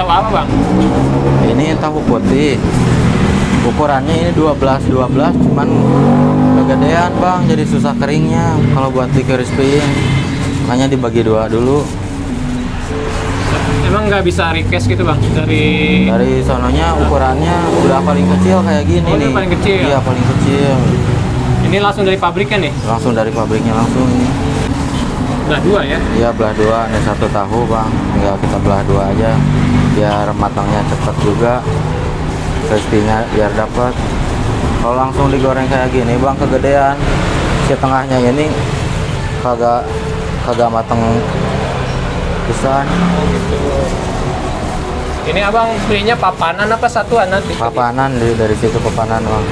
tahu apa bang? Ini tahu putih. Ukurannya ini 12 cuman kegedean bang, jadi susah keringnya kalau buat di crispyin. Makanya dibagi dua dulu. Emang nggak bisa request gitu bang Dari sononya ukurannya udah paling kecil kayak gini Oh, ini nih. paling kecil? Iya paling kecil. Ini langsung dari pabriknya nih? Langsung dari pabriknya langsung ini. Belah dua ya? Iya belah dua, ini satu tahu bang. Tinggal kita belah dua aja biar matangnya cepet juga, crispy-nya biar dapat. Kalau langsung digoreng kayak gini bang kegedean, si tengahnya ini kagak mateng pisan. Oh gitu. Ini abang belinya papanan apa satuan nanti? Papanan dari situ papanan bang.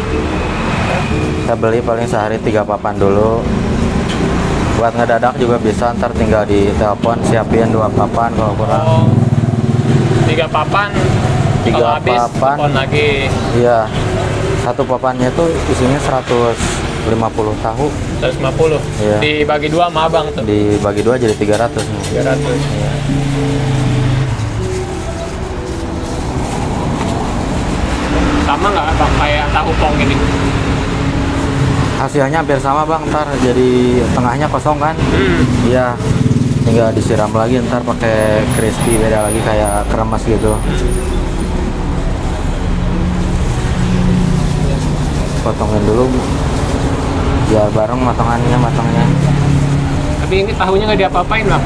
Saya beli paling sehari 3 papan dulu. Buat ngedadak juga bisa, ntar tinggal di telepon siapin 2 papan kalau kurang. Oh, 3 papan. 3 Kalau habis papan. telepon lagi. Iya. Satu papannya itu isinya 150 tahu. 150. Iya. Dibagi dua sama abang tuh. Dibagi 2 jadi 300 nih. 300. Iya. Sama nggak abang kayak tahu pong ini? Hasilnya hampir sama bang, ntar jadi tengahnya kosong kan. Iya, tinggal disiram lagi, ntar pakai crispy beda lagi kayak kremes gitu. Potongin dulu biar bareng matangnya. Tapi ini tahunya nggak diapa-apain bang?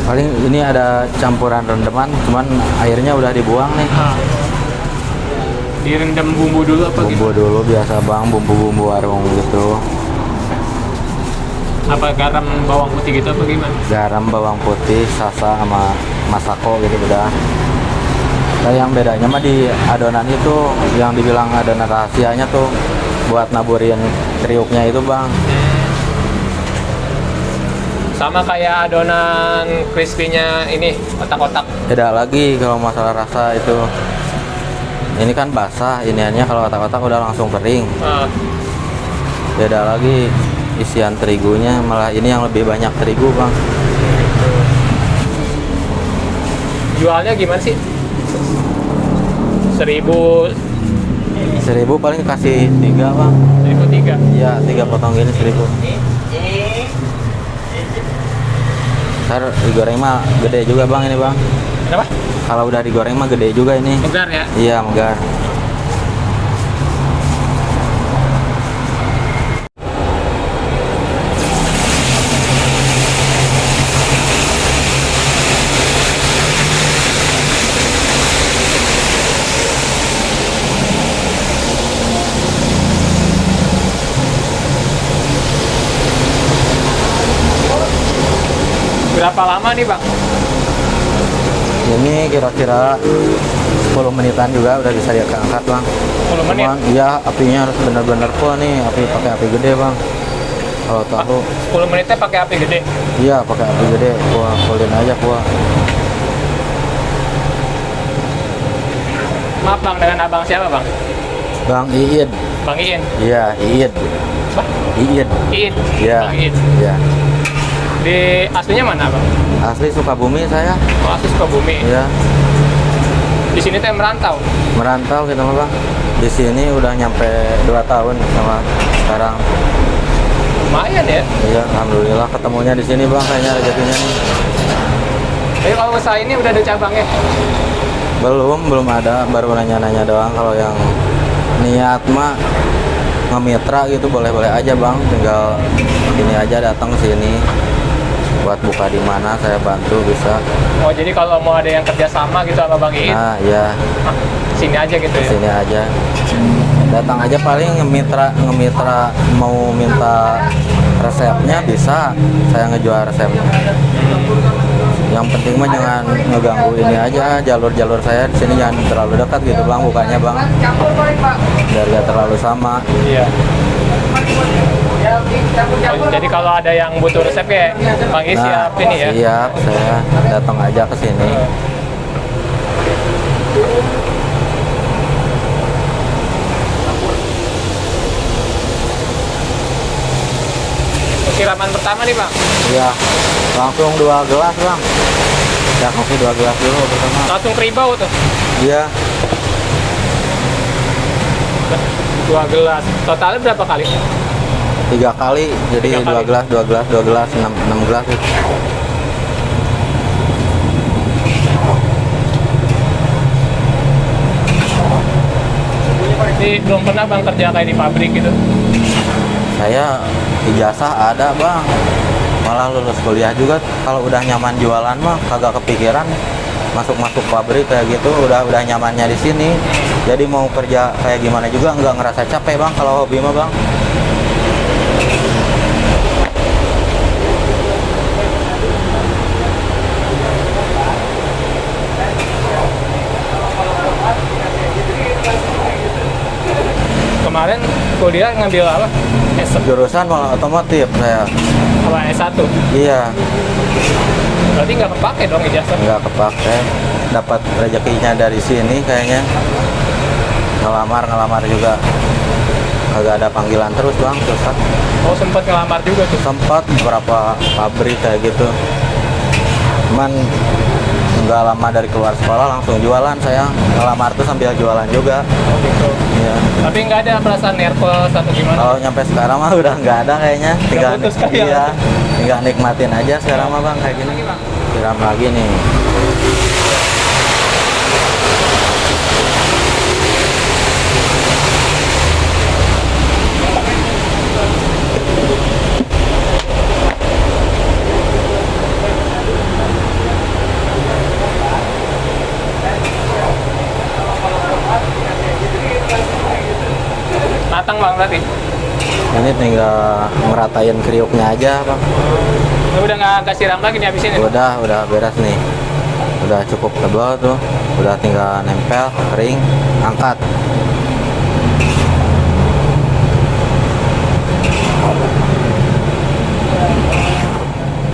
Paling ini ada campuran rendeman, cuman airnya udah dibuang nih. Direndam bumbu dulu apa Bumbu gitu? dulu biasa bang, bumbu warung gitu. Apa garam bawang putih gitu apa gimana? Garam, bawang putih, sasa sama masako gitu udah. Nah, yang bedanya mah di adonan itu, yang dibilang adonan rahasianya tuh buat naburin kriuknya itu bang. Sama kayak adonan crispy-nya ini, kotak-kotak. Beda lagi kalau masalah rasa itu. Ini kan basah, iniannya kalau kotak-kotak udah langsung kering. Beda lagi isian terigunya, malah ini yang lebih banyak terigu bang. Jualnya gimana sih? 1000 paling kasih 3 bang. 1003. Iya 3 potong gini 1000. Ntar digoreng mah gede juga bang ini bang. Kenapa? Kalau udah digoreng mah gede juga ini. Megar ya? Iya megar. Berapa lama nih bang? Ini kira-kira 10 menitan juga udah bisa diangkat bang. 10 menit? Cuman iya apinya harus benar-benar full nih, pakai api gede bang. Kalau tahu 10 menitnya pakai api gede? iya pakai api gede, fullin aja full. Maaf bang, dengan abang siapa bang? Bang Iin. Bang Iin? Iya Iin. Bah? Iin. Iin? Iya. Bang Iin? Iya. Di aslinya mana bang? Asli Sukabumi saya. Oh, asli Sukabumi. Iya. Di sini teh merantau? Merantau kita mah bang. Di sini udah nyampe 2 tahun sama sekarang. Lumayan ya? Iya, alhamdulillah ketemunya di sini bang, kayaknya rezekinya nih. Tapi kalau usaha ini udah ada cabangnya? Belum ada, baru nanya-nanya doang. Kalau yang niat mah ngemitra gitu boleh-boleh aja bang, tinggal ini aja datang ke sini buat buka di mana saya bantu bisa. Oh jadi kalau mau ada yang kerjasama gitu sama Bang Iin, Nah iya sini aja gitu ya? sini aja, datang aja, paling ngemitra mau minta resepnya bisa, saya ngejual resepnya. Yang penting mah jangan ngeganggu ini aja, jalur saya di sini jangan terlalu dekat gitu bang, bukanya bang, biar gak terlalu sama. Iya. Oh, jadi kalau ada yang butuh resep ya Bang Iin siap ini ya? Siap, saya datang aja ke sini. Siraman pertama nih Bang? Iya, langsung 2 gelas bang. Ya kopi 2 gelas dulu pertama. Langsung keribau tuh. Iya, 2 gelas. Totalnya berapa kali? 3 kali. Jadi 3 kali. 2 gelas, 6 gelas gitu. Jadi belum pernah bang kerja kayak di pabrik gitu. Saya ijazah ada bang, malah lulus kuliah juga. Kalau udah nyaman jualan mah kagak kepikiran masuk pabrik kayak gitu. Udah nyamannya di sini. Jadi mau kerja kayak gimana juga nggak ngerasa capek bang kalau hobi mah bang. Kemarin kuliah ngambil apa? Jurusan malah otomotif saya. Apa S1? Iya, Berarti nggak kepake dong ijazah. nggak kepake. Dapat rezekinya dari sini kayaknya. Ngelamar juga kagak ada panggilan terus bang, susah. Oh sempat ngelamar juga tuh. Sempat beberapa pabrik kayak gitu, cuman nggak lama dari keluar sekolah langsung jualan. Saya ngelamar tuh sambil jualan juga. Oh gitu. Iya. Tapi nggak ada perasaan nervous atau gimana? Kalau nyampe sekarang mah udah nggak ada kayaknya. putus kali ya? Iya, tinggal nikmatin aja sekarang mah bang kayak gini. Siram lagi nih. Matang bang berarti. Ini tinggal ngeratain kriuknya aja bang. Ini udah nggak siram lagi nih habisin ini. Udah beres nih. Udah cukup tebal tuh. Udah tinggal nempel, kering, angkat.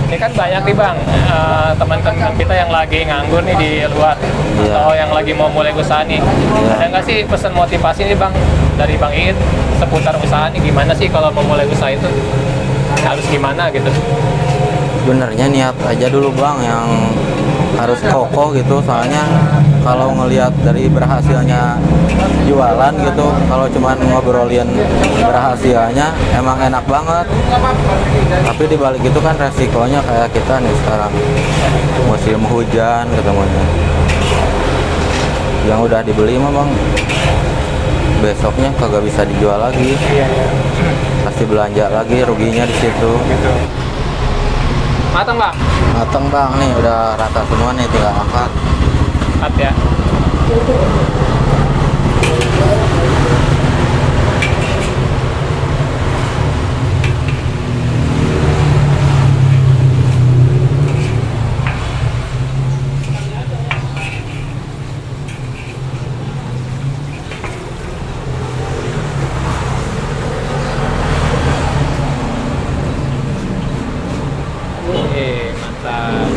Ini kan banyak nih bang teman-teman kita yang lagi nganggur nih di luar. Iya. Atau yang lagi mau mulai usaha nih. Iya. Ada nggak sih pesan motivasi nih bang dari Bang Iit seputar usaha nih, gimana sih kalau mau mulai usaha itu harus gimana gitu? Sebenarnya niat aja dulu bang, yang harus kokoh gitu. Soalnya kalau ngelihat dari berhasilnya jualan gitu, kalau cuman ngobrolin berhasilnya emang enak banget, tapi dibalik itu kan resikonya kayak kita nih sekarang musim hujan ketemunya. Yang udah dibeli mah bang besoknya kagak bisa dijual lagi, pasti belanja lagi, ruginya di situ. Matang bang? Mateng bang, nih udah rata semua nih, tinggal angkat. Cut ya. Mantap.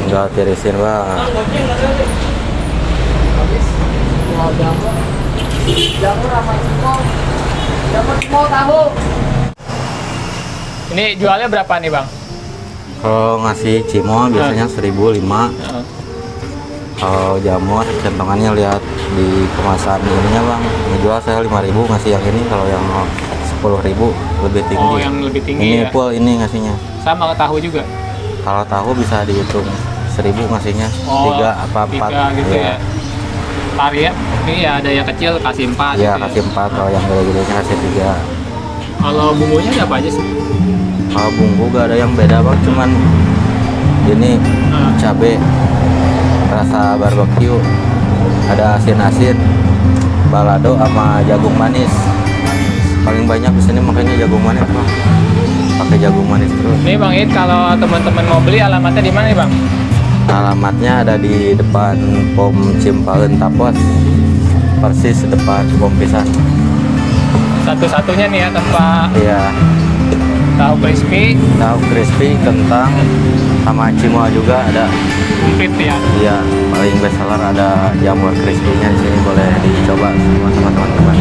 Tinggal tirisin bang. Ini jualnya berapa nih bang? Kalau ngasih cimol biasanya 1.005. Kalau jamur centongannya lihat di kemasan ininya bang. Ngejual saya 5.000 ngasih yang ini. Kalau yang 10.000 lebih tinggi. Oh yang lebih tinggi Ini ya? full ini ngasihnya. Sama ke tahu juga? Kalau tahu bisa dihitung 1.000 ngasihnya. Oh, 3 apa 4 3 gitu ya? Varia, ini ya ada yang kecil kasih 4 Iya gitu kasih 4, kalau yang gede-gedenya kasih 3. Kalau bumbunya ada apa aja sih? Kalau bumbu gak ada yang beda bang, cuman ini cabe, rasa barbeque, ada asin-asin, balado sama jagung manis. Paling banyak di sini makanya jagung manis bang, pakai jagung manis terus. Nih Bang It, kalau teman-teman mau beli alamatnya di mana nih Bang? Alamatnya ada di depan Pom Cimpaen Tapos, persis depan Pom Pisan. Satu-satunya nih ya tanpa Iya, tahu crispy, tahu crispy, kentang, sama cimol juga ada. komplit ya. Iya, paling best seller ada jamur crispy-nya di sini, boleh dicoba sama teman-teman.